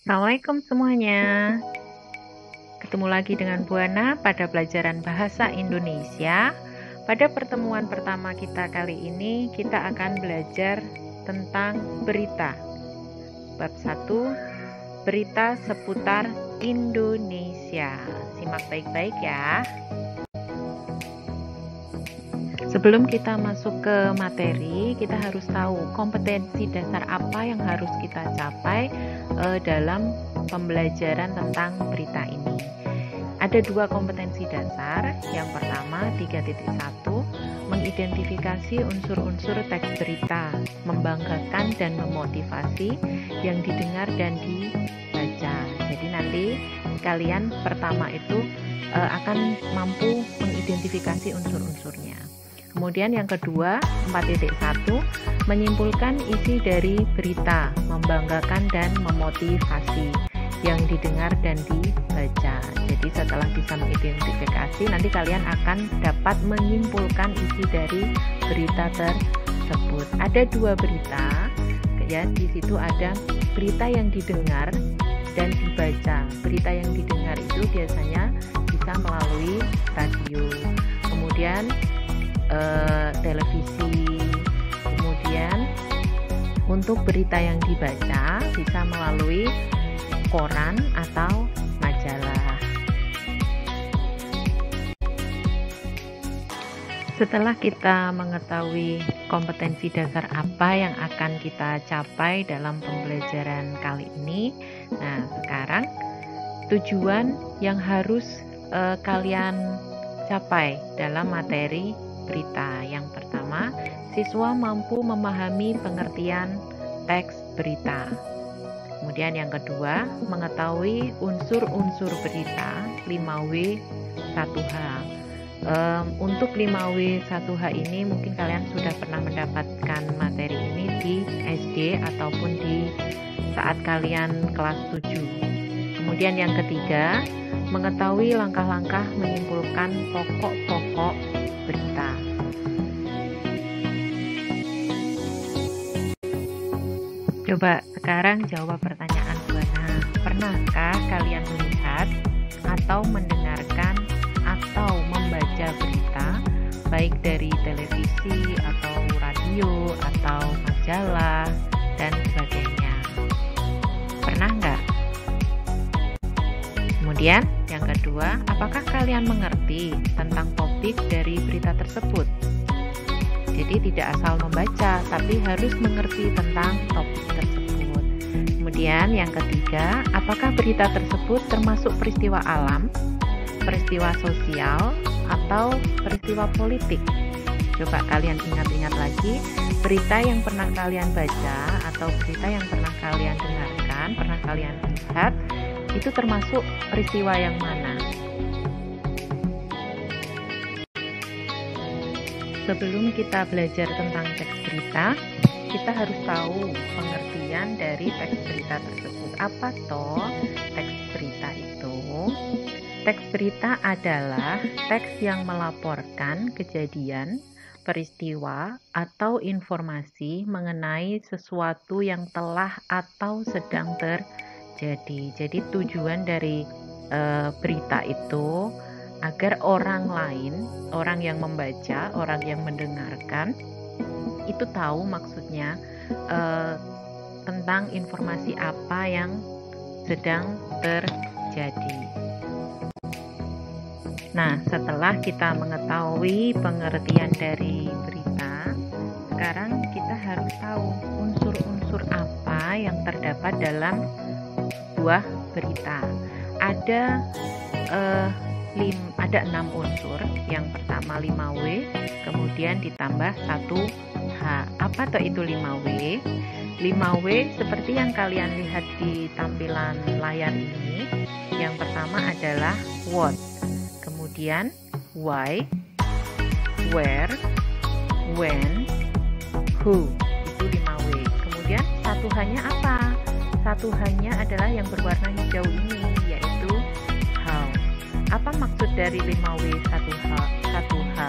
Assalamualaikum semuanya. Ketemu lagi dengan Bu Ana pada pelajaran bahasa Indonesia. Pada pertemuan pertama kita kali ini, kita akan belajar tentang berita. Bab 1, berita seputar Indonesia. Simak baik-baik ya. Sebelum kita masuk ke materi, kita harus tahu kompetensi dasar apa yang harus kita capai dalam pembelajaran tentang berita ini. Ada 2 kompetensi dasar. Yang pertama, 3.1, mengidentifikasi unsur-unsur teks berita, membanggakan dan memotivasi yang didengar dan dibaca. Jadi nanti kalian pertama itu akan mampu mengidentifikasi unsur-unsurnya. Kemudian yang kedua, 4.1, menyimpulkan isi dari berita, membanggakan dan memotivasi yang didengar dan dibaca. Jadi setelah bisa mengidentifikasi, nanti kalian akan dapat menyimpulkan isi dari berita tersebut. Ada 2 berita, ya, di situ ada berita yang didengar dan dibaca. Berita yang didengar itu biasanya bisa melalui radio, kemudian televisi, kemudian untuk berita yang dibaca bisa melalui koran atau majalah. Setelah kita mengetahui kompetensi dasar apa yang akan kita capai dalam pembelajaran kali ini, nah sekarang tujuan yang harus kalian capai dalam materi berita. Yang pertama, siswa mampu memahami pengertian teks berita. Kemudian yang kedua, mengetahui unsur-unsur berita 5W1H. Untuk 5W1H ini mungkin kalian sudah pernah mendapatkan materi ini di SD ataupun di saat kalian kelas 7. Kemudian yang ketiga, mengetahui langkah-langkah menyimpulkan pokok-pokok berita. Coba sekarang jawab pertanyaan Bu Ana. Pernahkah kalian melihat atau mendengarkan atau membaca berita baik dari televisi atau radio atau majalah dan sebagainya? Pernah nggak? Kemudian yang kedua, apakah kalian mengerti tentang topik dari berita tersebut? Jadi tidak asal membaca, tapi harus mengerti tentang topik tersebut. Kemudian yang ketiga, apakah berita tersebut termasuk peristiwa alam, peristiwa sosial, atau peristiwa politik? Coba kalian ingat-ingat lagi, berita yang pernah kalian baca atau berita yang pernah kalian dengarkan, pernah kalian lihat, itu termasuk peristiwa yang mana? Sebelum kita belajar tentang teks berita, kita harus tahu pengertian dari teks berita tersebut. Apa toh teks berita itu? Teks berita adalah teks yang melaporkan kejadian, peristiwa, atau informasi mengenai sesuatu yang telah atau sedang terjadi. Jadi tujuan dari berita itu agar orang lain, orang yang membaca, orang yang mendengarkan itu tahu maksudnya tentang informasi apa yang sedang terjadi. Nah, setelah kita mengetahui pengertian dari berita, sekarang kita harus tahu unsur-unsur apa yang terdapat dalam sebuah berita. Ada 6 unsur. Yang pertama 5W, kemudian ditambah 1H. Apa tuh itu 5W? 5W seperti yang kalian lihat di tampilan layar ini. Yang pertama adalah what, kemudian why, where, when, who. Itu 5W. Kemudian 1H-nya apa? 1H-nya adalah yang berwarna hijau ini, yaitu how. Apa maksud dari 5W1H?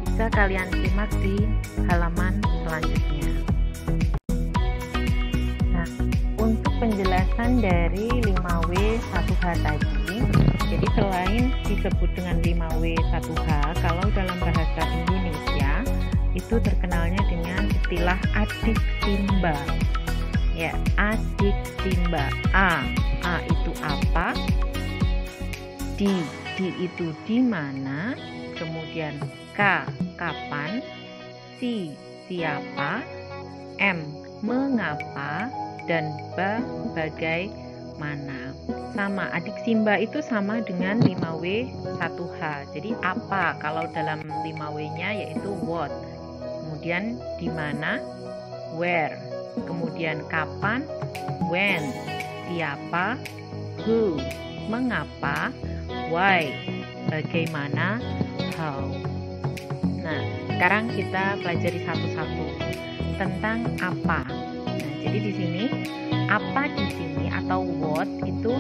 Bisa kalian simak di halaman selanjutnya. Nah, untuk penjelasan penjelasan dari 5W1H tadi. Jadi selain disebut dengan 5W1H, kalau dalam bahasa Indonesia itu terkenalnya dengan istilah adik timba. Ya, adik timba. A itu apa? D itu di mana? Kemudian K kapan? C siapa? M mengapa? Dan bagaimana. Sama, adik Simba itu sama dengan 5W1H. Jadi apa kalau dalam 5W-nya yaitu what. Kemudian di mana, where. Kemudian kapan, when. Siapa, who. Mengapa, why. Bagaimana, how. Nah, sekarang kita pelajari satu-satu tentang apa. Jadi di sini apa di sini atau what itu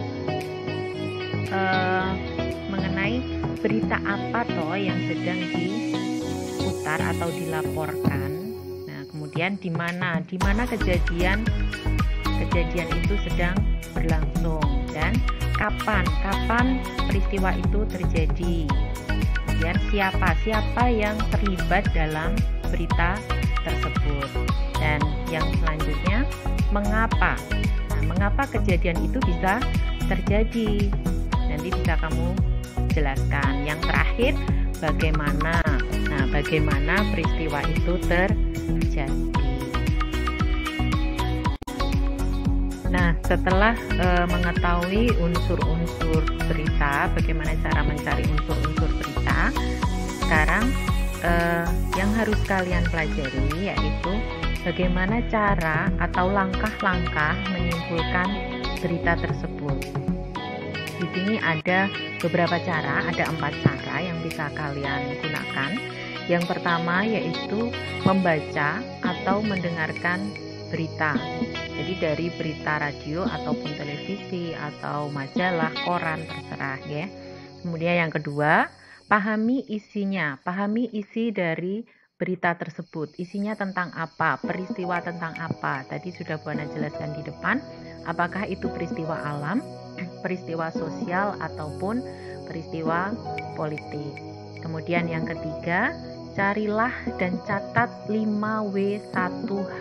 mengenai berita apa toh yang sedang diputar atau dilaporkan. Nah, kemudian di mana kejadian itu sedang berlangsung dan kapan peristiwa itu terjadi. Kemudian siapa yang terlibat dalam berita tersebut. Dan yang selanjutnya, mengapa. Nah, mengapa kejadian itu bisa terjadi? Nanti bisa kamu jelaskan. Yang terakhir, bagaimana. Nah, bagaimana peristiwa itu terjadi. Nah, setelah mengetahui unsur-unsur berita, bagaimana cara mencari unsur-unsur berita, sekarang yang harus kalian pelajari yaitu bagaimana cara atau langkah-langkah menyimpulkan berita tersebut. Di sini ada beberapa cara, ada 4 cara yang bisa kalian gunakan. Yang pertama yaitu membaca atau mendengarkan berita. Jadi dari berita radio ataupun televisi atau majalah, koran, terserah ya. Kemudian yang kedua, pahami isinya, pahami isi dari berita tersebut. Isinya tentang apa, peristiwa tentang apa. Tadi sudah Bu Ana jelaskan di depan, apakah itu peristiwa alam, peristiwa sosial, ataupun peristiwa politik. Kemudian yang ketiga, carilah dan catat 5W1H.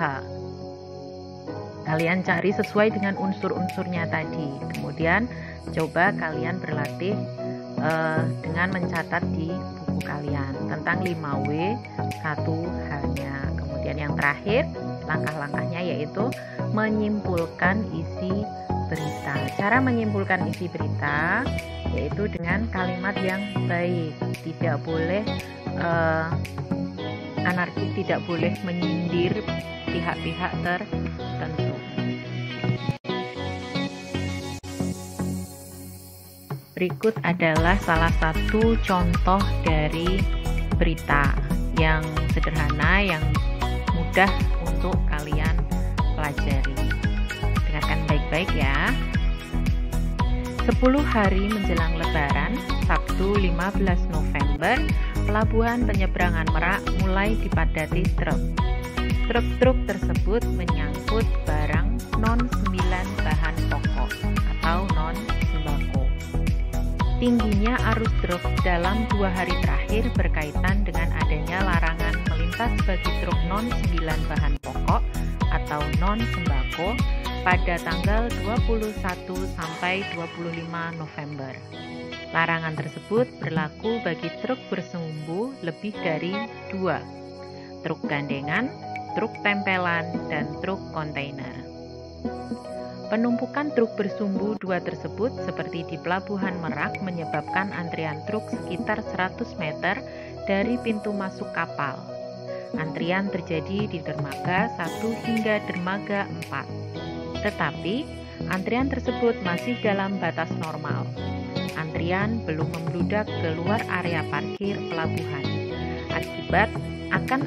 Kalian cari sesuai dengan unsur-unsurnya tadi. Kemudian coba kalian berlatih dengan mencatat di buku kalian tentang 5W1H-nya. Kemudian yang terakhir, langkah-langkahnya yaitu menyimpulkan isi berita. Cara menyimpulkan isi berita yaitu dengan kalimat yang baik. Tidak boleh anarkis, tidak boleh menyindir pihak-pihak tertentu. Berikut adalah salah satu contoh dari berita yang sederhana, yang mudah untuk kalian pelajari. Dengarkan baik-baik ya. 10 hari menjelang Lebaran, Sabtu 15 November, Pelabuhan Penyeberangan Merak mulai dipadati truk. Truk-truk tersebut menyangkut barang non-9 bahan pokok atau non-sembako. Tingginya arus truk dalam 2 hari terakhir berkaitan dengan adanya larangan melintas bagi truk non-9 bahan pokok atau non-sembako pada tanggal 21 sampai 25 November. Larangan tersebut berlaku bagi truk bersumbu lebih dari 2, truk gandengan, truk tempelan, dan truk kontainer. Penumpukan truk bersumbu 2 tersebut seperti di Pelabuhan Merak menyebabkan antrian truk sekitar 100 meter dari pintu masuk kapal. Antrian terjadi di dermaga 1 hingga dermaga 4. Tetapi, antrian tersebut masih dalam batas normal. Antrian belum membludak ke luar area parkir pelabuhan.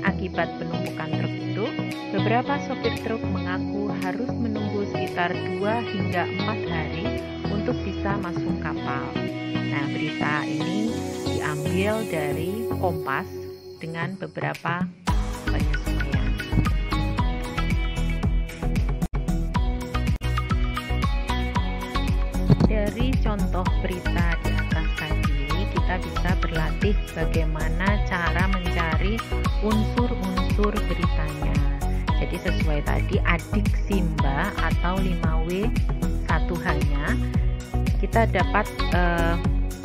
Akibat penumpukan truk itu, beberapa sopir truk mengaku harus menunggu sekitar 2 hingga 4 hari untuk bisa masuk kapal. Nah, berita ini diambil dari Kompas dengan beberapa penyesuaian. dari contoh berita di atas tadi, kita bisa berlatih bagaimana cara mencari unsur-unsur beritanya. Jadi sesuai tadi adik Simba atau 5W 1H-nya, kita dapat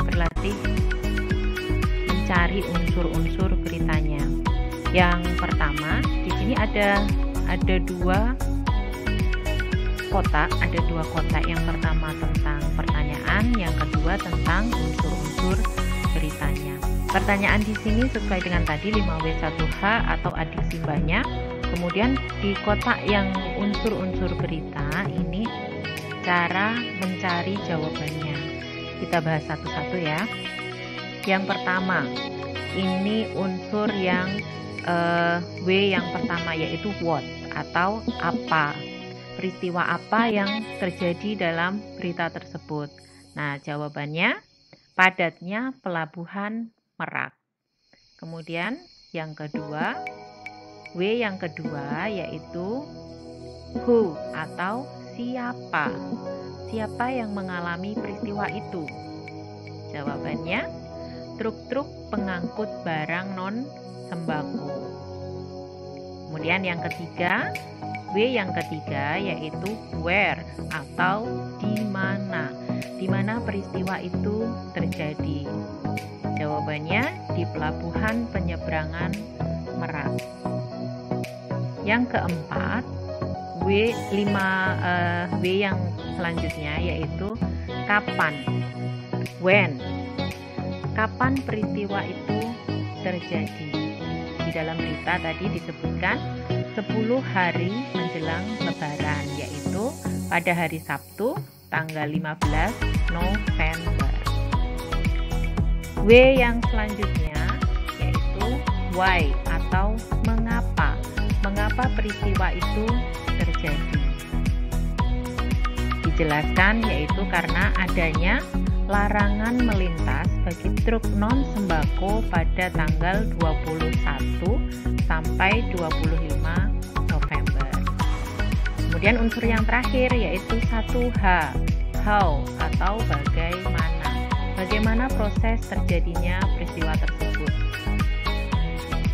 berlatih mencari unsur-unsur beritanya. Yang pertama, di sini ada dua kotak, Yang pertama tentang pertanyaan, yang kedua tentang unsur-unsur beritanya. Pertanyaan di sini sesuai dengan tadi 5W1H atau adik Simbanya. Kemudian di kotak yang unsur-unsur berita ini cara mencari jawabannya. Kita bahas satu-satu ya. Yang pertama, ini unsur yang W yang pertama, yaitu what atau apa. Peristiwa apa yang terjadi dalam berita tersebut. Nah, jawabannya padatnya pelabuhan Merak. Kemudian yang kedua, W yang kedua yaitu who atau siapa. Siapa yang mengalami peristiwa itu? Jawabannya truk-truk pengangkut barang non sembako. Kemudian yang ketiga, W yang ketiga yaitu where atau di mana. Di mana peristiwa itu terjadi? Jawabannya di pelabuhan penyeberangan Merak. Yang keempat, W yang selanjutnya yaitu kapan. When. Kapan peristiwa itu terjadi? Di dalam berita tadi disebutkan 10 hari menjelang Lebaran, yaitu pada hari Sabtu tanggal 15 November. W yang selanjutnya yaitu why atau mengapa. Mengapa peristiwa itu terjadi? Dijelaskan yaitu karena adanya larangan melintas bagi truk non sembako pada tanggal 21 sampai 25 November. Kemudian unsur yang terakhir yaitu 1H, how atau bagaimana. Bagaimana proses terjadinya peristiwa tersebut?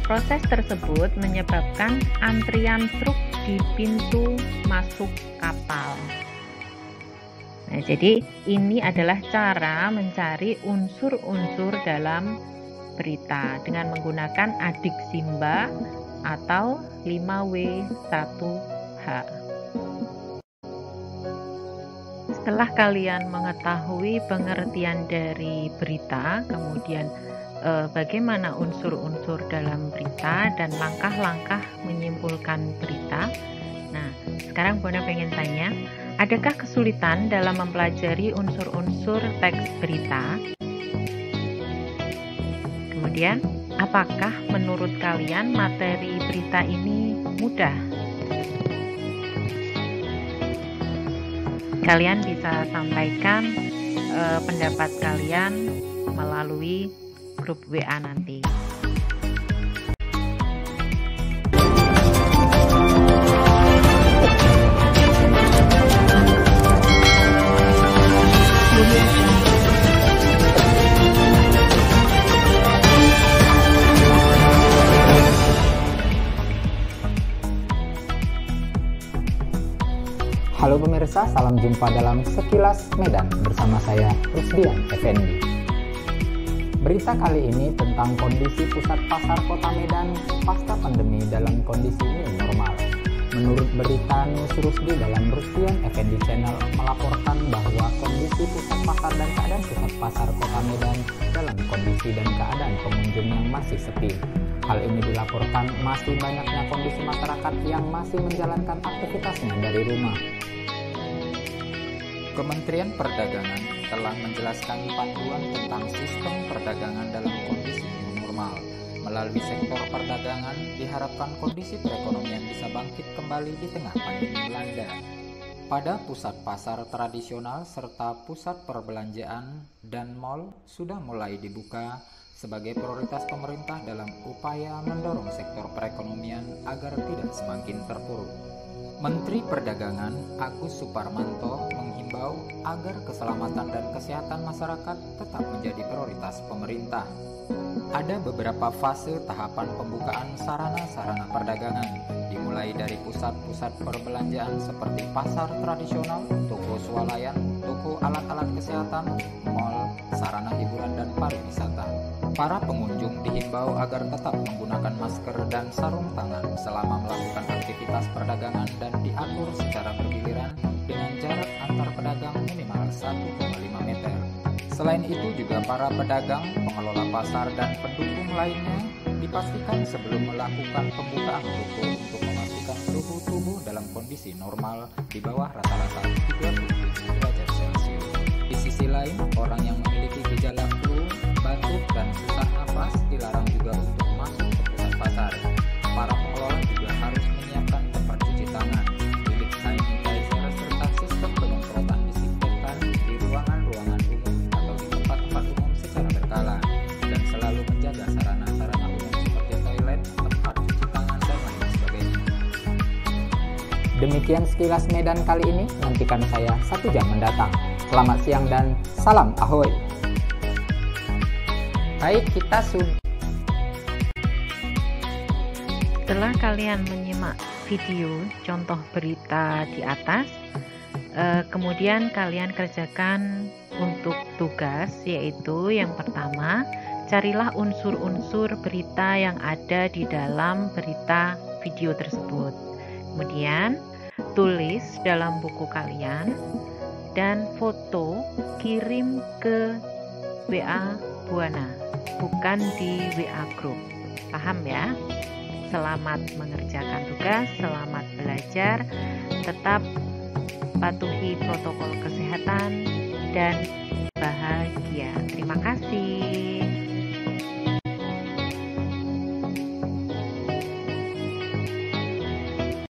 Proses tersebut menyebabkan antrian truk di pintu masuk kapal. Nah, jadi ini adalah cara mencari unsur-unsur dalam berita dengan menggunakan adik Simba atau 5W1H. Setelah kalian mengetahui pengertian dari berita, kemudian bagaimana unsur-unsur dalam berita dan langkah-langkah menyimpulkan berita. Nah, sekarang Bona pengen tanya, adakah kesulitan dalam mempelajari unsur-unsur teks berita? Kemudian, apakah menurut kalian materi berita ini mudah? Kalian bisa sampaikan pendapat kalian melalui grup WA nanti. Halo pemirsa, salam jumpa dalam Sekilas Medan bersama saya Rusdian Effendi. Berita kali ini tentang kondisi pusat pasar Kota Medan pasca pandemi dalam kondisi new normal. Menurut berita News Rusdi dalam Rusdian Effendi Channel melaporkan bahwa kondisi pusat pasar dan keadaan pusat pasar Kota Medan dalam kondisi dan keadaan pengunjung yang masih sepi. Hal ini dilaporkan masih banyaknya kondisi masyarakat yang masih menjalankan aktivitasnya dari rumah. Kementerian Perdagangan telah menjelaskan panduan tentang sistem perdagangan dalam kondisi new normal. Melalui sektor perdagangan, diharapkan kondisi perekonomian bisa bangkit kembali di tengah pandemi melanda. Pada pusat pasar tradisional serta pusat perbelanjaan dan mal sudah mulai dibuka sebagai prioritas pemerintah dalam upaya mendorong sektor perekonomian agar tidak semakin terpuruk. Menteri Perdagangan Agus Suparmanto menghimbau agar keselamatan dan kesehatan masyarakat tetap menjadi prioritas pemerintah. Ada beberapa fase tahapan pembukaan sarana-sarana perdagangan, dimulai dari pusat-pusat perbelanjaan seperti pasar tradisional, toko swalayan, toko alat-alat kesehatan, mal, sarana hiburan dan pariwisata. Para pengunjung dihimbau agar tetap menggunakan masker dan sarung tangan selama melakukan aktivitas perdagangan dan diatur secara bergiliran dengan jarak antar pedagang minimal 1,5 meter. Selain itu juga para pedagang, pengelola pasar dan pendukung lainnya dipastikan sebelum melakukan pembukaan toko untuk memastikan suhu tubuh dalam kondisi normal di bawah rata-rata 37 derajat Celcius. Di sisi lain, orang yang memiliki gejala flu, batuk, dan sesak napas dilarang juga untuk masuk ke pusat pasar. Para pengelola juga harus menyiapkan tempat cuci tangan, bilik sanitizer, serta sistem penyemprotan disinfektan di ruangan-ruangan umum atau di tempat-tempat umum secara berkala, dan selalu menjaga sarana-sarana umum seperti toilet, tempat cuci tangan, dan lain sebagainya. Demikian sekilas Medan kali ini, nantikan saya 1 jam mendatang. Selamat siang dan salam ahoy. Baik, kita sudah. Setelah kalian menyimak video contoh berita di atas, kemudian kalian kerjakan untuk tugas, yaitu yang pertama, carilah unsur-unsur berita yang ada di dalam berita video tersebut. Kemudian tulis dalam buku kalian dan foto kirim ke WA Buana, bukan di WA Group. Paham ya? Selamat mengerjakan tugas, selamat belajar, tetap patuhi protokol kesehatan dan bahagia. Terima kasih.